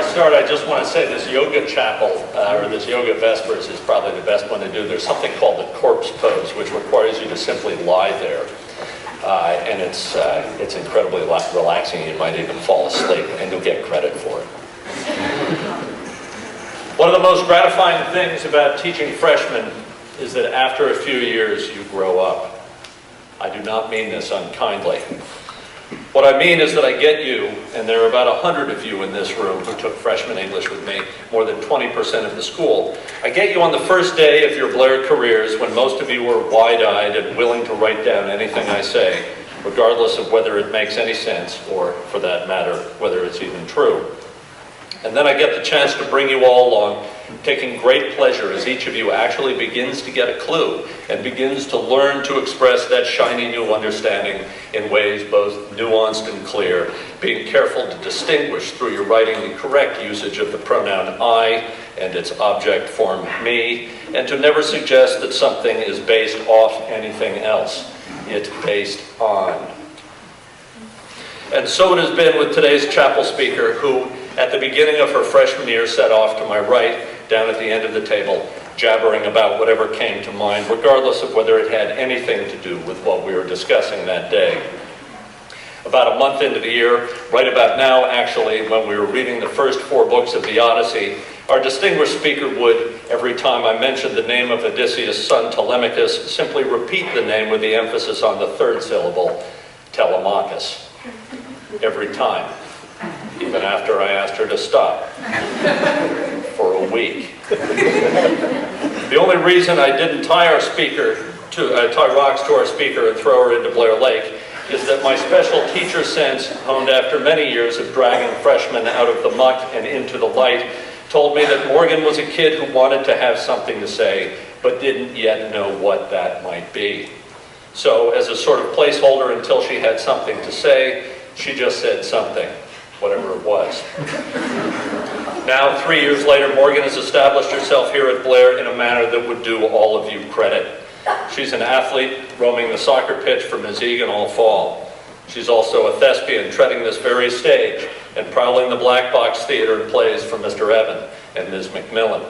start, I just want to say this yoga chapel, or this yoga vespers, is probably the best one to do. There's something called the corpse pose, which requires you to simply lie there. And it's incredibly relaxing. You might even fall asleep, and you'll get credit for it. One of the most gratifying things about teaching freshmen is that after a few years, you grow up. I do not mean this unkindly. What I mean is that I get you, and there are about 100 of you in this room who took freshman English with me, more than 20% of the school. I get you on the first day of your Blair careers when most of you were wide-eyed and willing to write down anything I say, regardless of whether it makes any sense or, for that matter, whether it's even true. And then I get the chance to bring you all along, taking great pleasure as each of you actually begins to get a clue and begins to learn to express that shiny new understanding in ways both nuanced and clear, being careful to distinguish through your writing the correct usage of the pronoun I and its object form me, and to never suggest that something is based off anything else. It's based on. And so it has been with today's chapel speaker, who at the beginning of her freshman year set off to my right, down at the end of the table, jabbering about whatever came to mind, regardless of whether it had anything to do with what we were discussing that day. About a month into the year, right about now actually, when we were reading the first 4 books of the Odyssey, our distinguished speaker would, every time I mentioned the name of Odysseus' son Telemachus, simply repeat the name with the emphasis on the 3rd syllable, Telemachus. Every time. Even after I asked her to stop for a week. The only reason I didn't tie rocks to our speaker and throw her into Blair Lake is that my special teacher sense, honed after many years of dragging freshmen out of the muck and into the light, told me that Morgan was a kid who wanted to have something to say, but didn't yet know what that might be. So, as a sort of placeholder until she had something to say, she just said something. Whatever it was. Now, 3 years later, Morgan has established herself here at Blair in a manner that would do all of you credit. She's an athlete roaming the soccer pitch for Ms. Egan all fall. She's also a thespian treading this very stage and prowling the black box theater and plays for Mr. Evan and Ms. McMillan.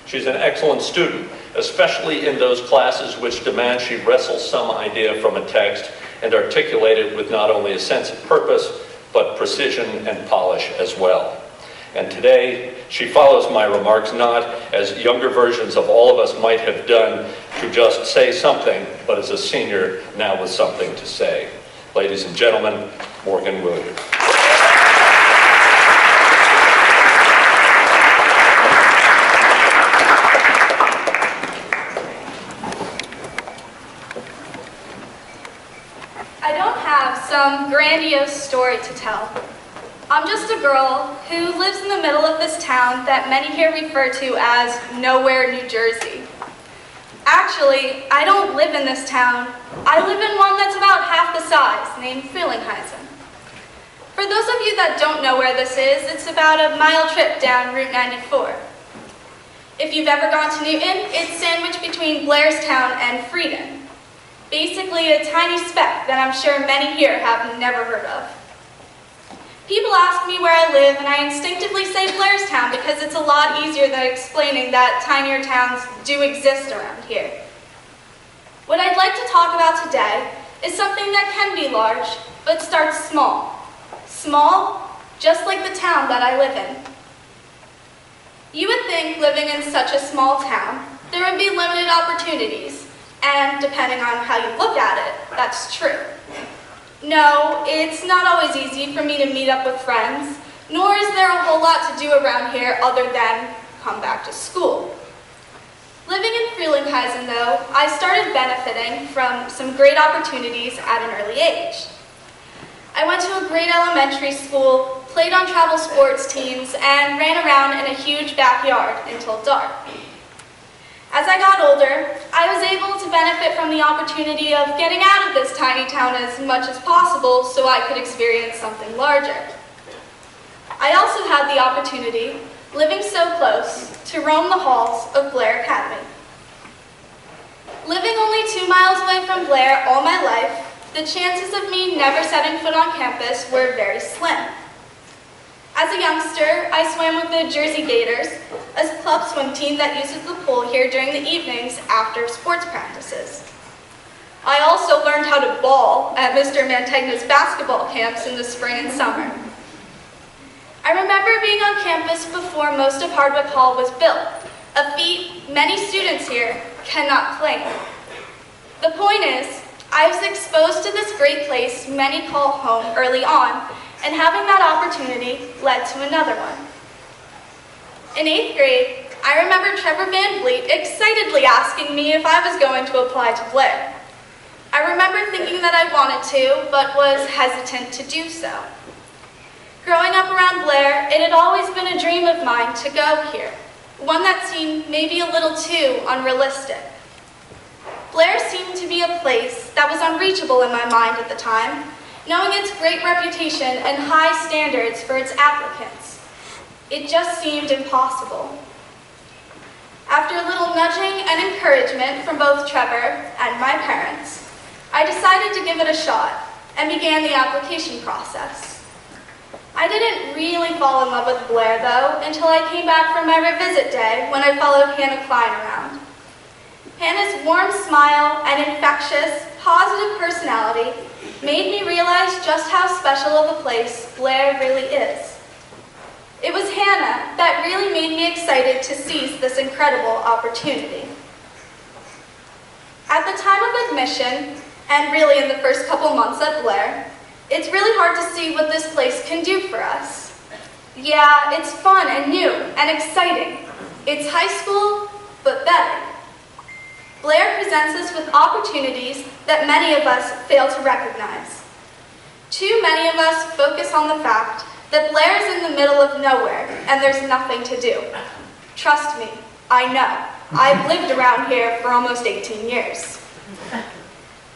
She's an excellent student, especially in those classes which demand she wrestle some idea from a text and articulate it with not only a sense of purpose, but precision and polish as well. And today, she follows my remarks not as younger versions of all of us might have done to just say something, but as a senior now with something to say. Ladies and gentlemen, Morgan Williard. Some grandiose story to tell. I'm just a girl who lives in the middle of this town that many here refer to as Nowhere, New Jersey. Actually, I don't live in this town. I live in one that's about half the size, named Frelinghuysen. For those of you that don't know where this is, it's about a mile trip down Route 94. If you've ever gone to Newton, it's sandwiched between Blairstown and Freden. Basically a tiny speck that I'm sure many here have never heard of. People ask me where I live, and I instinctively say Blairstown because it's a lot easier than explaining that tinier towns do exist around here. What I'd like to talk about today is something that can be large, but starts small. Small, just like the town that I live in. You would think living in such a small town, there would be limited opportunities. And depending on how you look at it, that's true. No, it's not always easy for me to meet up with friends, nor is there a whole lot to do around here other than come back to school. Living in Frelinghuysen, though, I started benefiting from some great opportunities at an early age. I went to a great elementary school, played on travel sports teams, and ran around in a huge backyard until dark. As I got older, I was able to benefit from the opportunity of getting out of this tiny town as much as possible so I could experience something larger. I also had the opportunity, living so close, to roam the halls of Blair Academy. Living only 2 miles away from Blair all my life, the chances of me never setting foot on campus were very slim. As a youngster, I swam with the Jersey Gators, a club swim team that uses the pool here during the evenings after sports practices. I also learned how to ball at Mr. Mantegna's basketball camps in the spring and summer. I remember being on campus before most of Hardwick Hall was built, a feat many students here cannot claim. The point is, I was exposed to this great place many call home early on, and having that opportunity led to another one. In 8th grade, I remember Trevor Van Vliet excitedly asking me if I was going to apply to Blair. I remember thinking that I wanted to, but was hesitant to do so. Growing up around Blair, it had always been a dream of mine to go here, one that seemed maybe a little too unrealistic. Blair seemed to be a place that was unreachable in my mind at the time, knowing its great reputation and high standards for its applicants. It just seemed impossible. After a little nudging and encouragement from both Trevor and my parents, I decided to give it a shot and began the application process. I didn't really fall in love with Blair, though, until I came back from my revisit day when I followed Hannah Klein around. Hannah's warm smile and infectious, positive personality made me realize just how special of a place Blair really is. It was Hannah that really made me excited to seize this incredible opportunity. At the time of admission, and really in the first couple months at Blair, it's really hard to see what this place can do for us. Yeah, it's fun and new and exciting. It's high school, but better. Blair presents us with opportunities that many of us fail to recognize. Too many of us focus on the fact that Blair is in the middle of nowhere and there's nothing to do. Trust me, I know. I've lived around here for almost 18 years.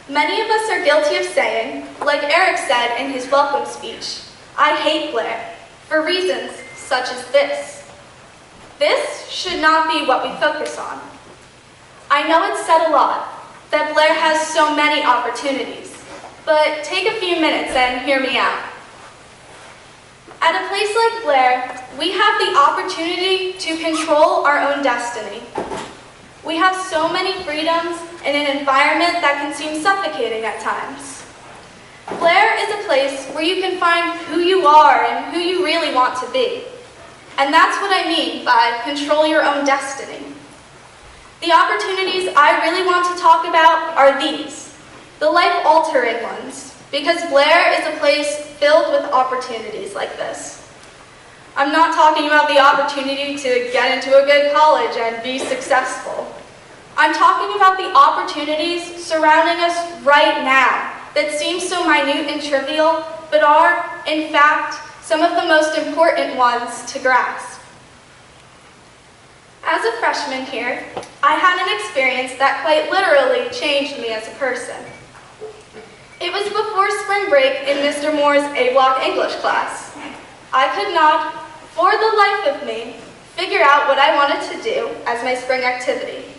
Many of us are guilty of saying, like Eric said in his welcome speech, I hate Blair, for reasons such as this. This should not be what we focus on. I know it's said a lot, that Blair has so many opportunities, but take a few minutes and hear me out. At a place like Blair, we have the opportunity to control our own destiny. We have so many freedoms in an environment that can seem suffocating at times. Blair is a place where you can find who you are and who you really want to be. And that's what I mean by control your own destiny. The opportunities I really want to talk about are these, the life-altering ones, because Blair is a place filled with opportunities like this. I'm not talking about the opportunity to get into a good college and be successful. I'm talking about the opportunities surrounding us right now that seem so minute and trivial, but are, in fact, some of the most important ones to grasp. As a freshman here, I had an experience that quite literally changed me as a person. It was before spring break in Mr. Moore's A-Block English class. I could not, for the life of me, figure out what I wanted to do as my spring activity.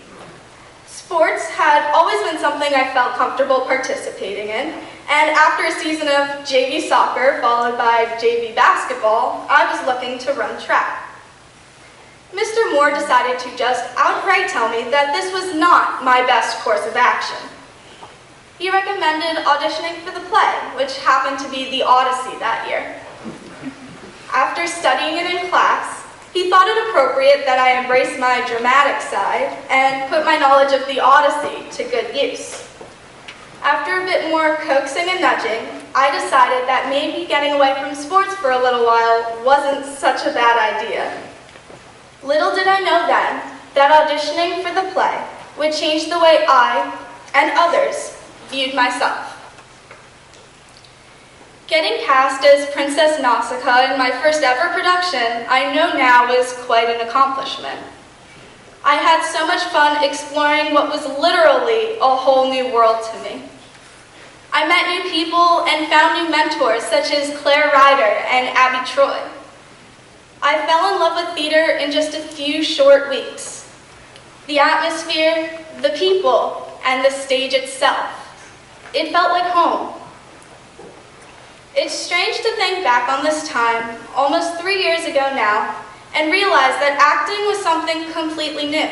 Sports had always been something I felt comfortable participating in, and after a season of JV soccer followed by JV basketball, I was looking to run track. Mr. Moore decided to just outright tell me that this was not my best course of action. He recommended auditioning for the play, which happened to be the Odyssey that year. After studying it in class, he thought it appropriate that I embrace my dramatic side and put my knowledge of the Odyssey to good use. After a bit more coaxing and nudging, I decided that maybe getting away from sports for a little while wasn't such a bad idea. Little did I know then that auditioning for the play would change the way I and others viewed myself. Getting cast as Princess Nausicaa in my first ever production, I know now was quite an accomplishment. I had so much fun exploring what was literally a whole new world to me. I met new people and found new mentors such as Claire Ryder and Abby Troy. I fell in love with theater in just a few short weeks. The atmosphere, the people, and the stage itself. It felt like home. It's strange to think back on this time, almost 3 years ago now, and realize that acting was something completely new.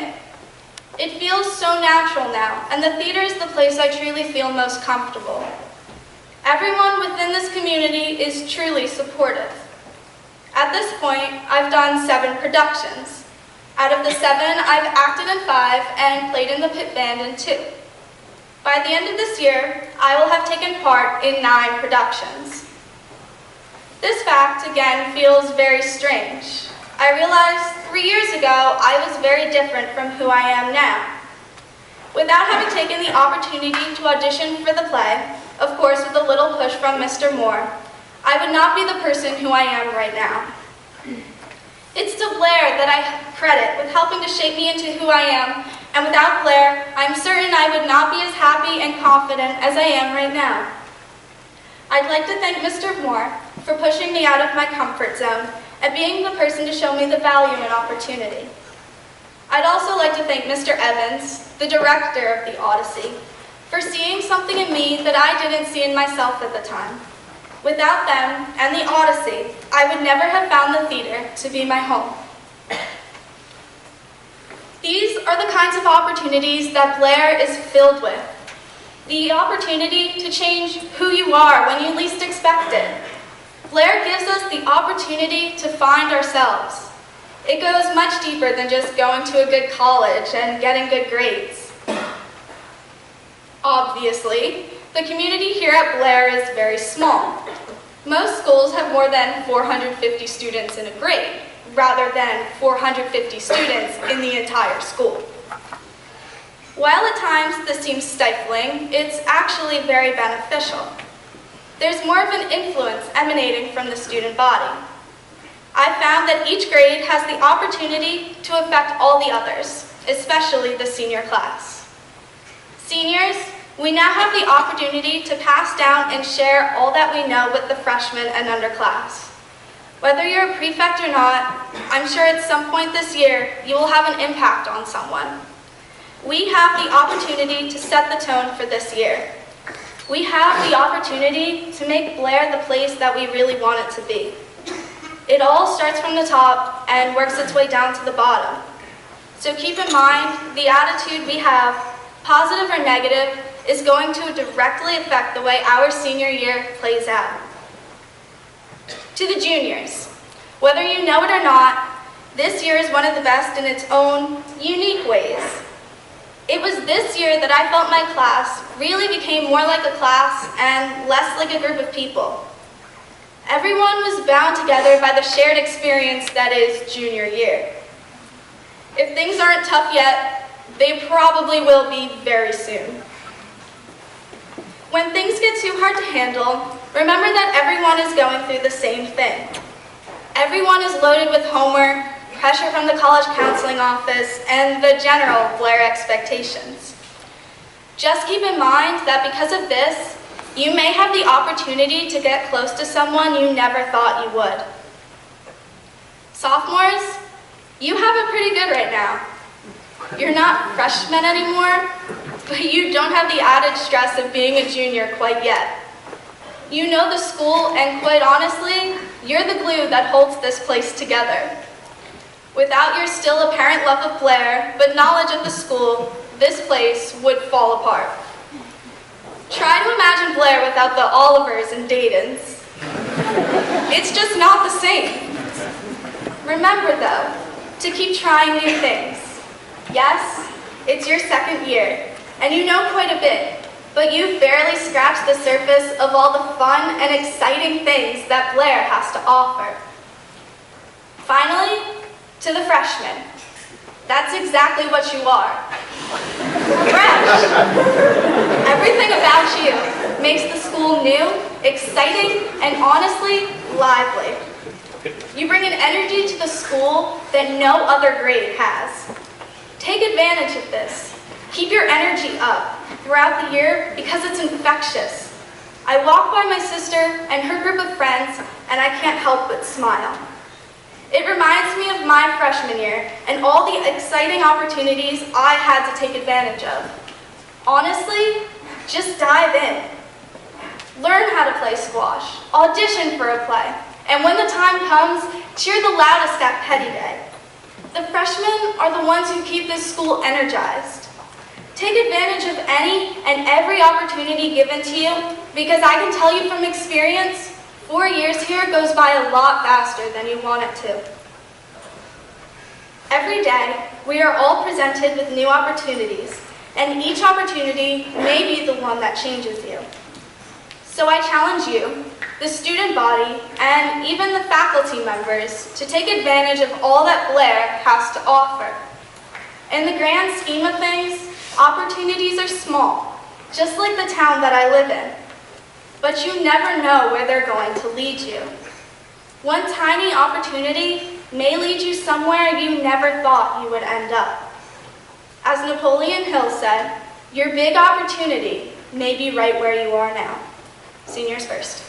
It feels so natural now, and the theater is the place I truly feel most comfortable. Everyone within this community is truly supportive. At this point, I've done 7 productions. Out of the 7, I've acted in 5 and played in the pit band in 2. By the end of this year, I will have taken part in 9 productions. This fact, again, feels very strange. I realized 3 years ago, I was very different from who I am now. Without having taken the opportunity to audition for the play, of course with a little push from Mr. Moore, I would not be the person who I am right now. It's to Blair that I credit with helping to shape me into who I am, and without Blair, I'm certain I would not be as happy and confident as I am right now. I'd like to thank Mr. Moore for pushing me out of my comfort zone and being the person to show me the value and opportunity. I'd also like to thank Mr. Evans, the director of the Odyssey, for seeing something in me that I didn't see in myself at the time. Without them and the Odyssey, I would never have found the theater to be my home. These are the kinds of opportunities that Blair is filled with. The opportunity to change who you are when you least expect it. Blair gives us the opportunity to find ourselves. It goes much deeper than just going to a good college and getting good grades. Obviously, the community here at Blair is very small. Most schools have more than 450 students in a grade, rather than 450 students in the entire school. While at times this seems stifling, it's actually very beneficial. There's more of an influence emanating from the student body. I've found that each grade has the opportunity to affect all the others, especially the senior class. Seniors, we now have the opportunity to pass down and share all that we know with the freshmen and underclass. Whether you're a prefect or not, I'm sure at some point this year you will have an impact on someone. We have the opportunity to set the tone for this year. We have the opportunity to make Blair the place that we really want it to be. It all starts from the top and works its way down to the bottom. So keep in mind, the attitude we have, positive or negative, is going to directly affect the way our senior year plays out. To the juniors, whether you know it or not, this year is one of the best in its own unique ways. It was this year that I felt my class really became more like a class and less like a group of people. Everyone was bound together by the shared experience that is junior year. If things aren't tough yet, they probably will be very soon. When things get too hard to handle, remember that everyone is going through the same thing. Everyone is loaded with homework, pressure from the college counseling office, and the general Blair expectations. Just keep in mind that because of this, you may have the opportunity to get close to someone you never thought you would. Sophomores, you have it pretty good right now. You're not freshmen anymore, but you don't have the added stress of being a junior quite yet. You know the school, and quite honestly, you're the glue that holds this place together. Without your still apparent love of Blair, but knowledge of the school, this place would fall apart. Try to imagine Blair without the Olivers and Daytons. It's just not the same. Remember, though, to keep trying new things. Yes, it's your second year, and you know quite a bit, but you've barely scratched the surface of all the fun and exciting things that Blair has to offer. Finally, to the freshmen, that's exactly what you are. Fresh. Everything about you makes the school new, exciting, and honestly, lively. You bring an energy to the school that no other grade has. Take advantage of this. Keep your energy up throughout the year because it's infectious. I walk by my sister and her group of friends, and I can't help but smile. It reminds me of my freshman year and all the exciting opportunities I had to take advantage of. Honestly, just dive in. Learn how to play squash, audition for a play, and when the time comes, cheer the loudest at Petty Day. The freshmen are the ones who keep this school energized. Take advantage of any and every opportunity given to you, because I can tell you from experience, 4 years here goes by a lot faster than you want it to. Every day, we are all presented with new opportunities, and each opportunity may be the one that changes you. So I challenge you, the student body, and even the faculty members to take advantage of all that Blair has to offer. In the grand scheme of things, opportunities are small, just like the town that I live in. But you never know where they're going to lead you. One tiny opportunity may lead you somewhere you never thought you would end up. As Napoleon Hill said, your big opportunity may be right where you are now. Seniors first.